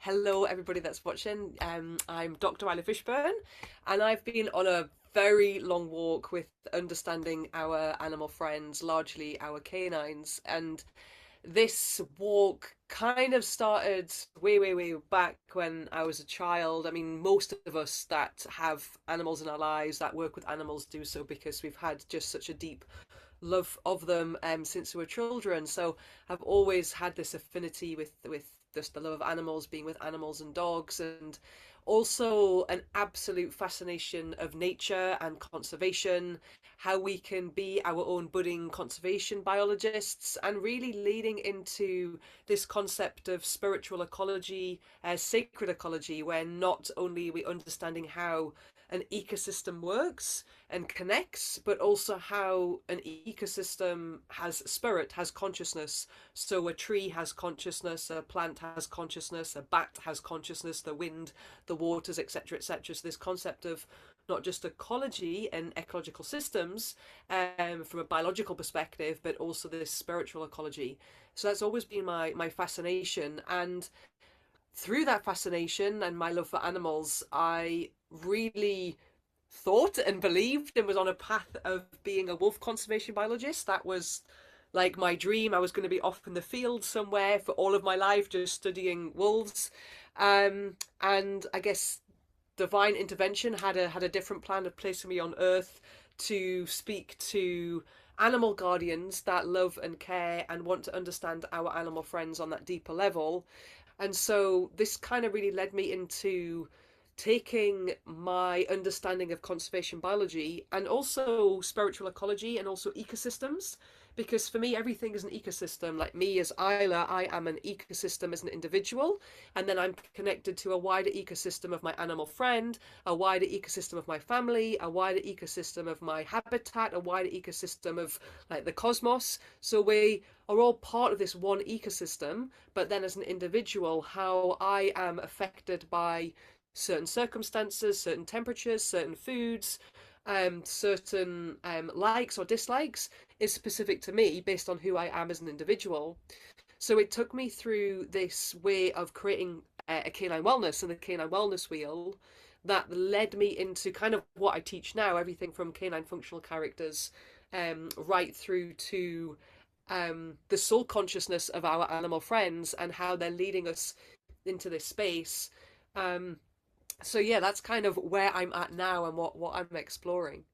Hello, everybody that's watching. I'm Dr. Isla Fishburn, and I've been on a very long walk with understanding our animal friends, largely our canines. And this walk kind of started way back when I was a child. I mean, most of us that have animals in our lives, that work with animals, do so because we've had just such a deep love of them since we were children. So I've always had this affinity with just the love of animals, being with animals and dogs, and also an absolute fascination of nature and conservation, how we can be our own budding conservation biologists, and really leading into this concept of spiritual ecology, sacred ecology, where not only are we understanding how an ecosystem works and connects, but also how an ecosystem has spirit, has consciousness. So a tree has consciousness, a plant has consciousness, a bat has consciousness, the wind, the waters, etc., etc. So this concept of not just ecology and ecological systems from a biological perspective, but also this spiritual ecology. So that's always been my fascination. And through that fascination and my love for animals, I really thought and believed and was on a path of being a wolf conservation biologist. That was like my dream. I was going to be off in the field somewhere for all of my life, just studying wolves. And I guess divine intervention had a different plan of placing me on Earth to speak to animal guardians that love and care and want to understand our animal friends on that deeper level. And so this kind of really led me into taking my understanding of conservation biology and also spiritual ecology and also ecosystems. Because for me, everything is an ecosystem. Like me as Isla, I am an ecosystem as an individual, and then I'm connected to a wider ecosystem of my animal friend, a wider ecosystem of my family, a wider ecosystem of my habitat, a wider ecosystem of like the cosmos. So we are all part of this one ecosystem, but then as an individual, how I am affected by certain circumstances, certain temperatures, certain foods, certain likes or dislikes is specific to me based on who I am as an individual. So it took me through this way of creating a canine wellness and the canine wellness wheel that led me into kind of what I teach now, everything from canine functional characters right through to the soul consciousness of our animal friends and how they're leading us into this space. So yeah, that's kind of where I'm at now and what I'm exploring.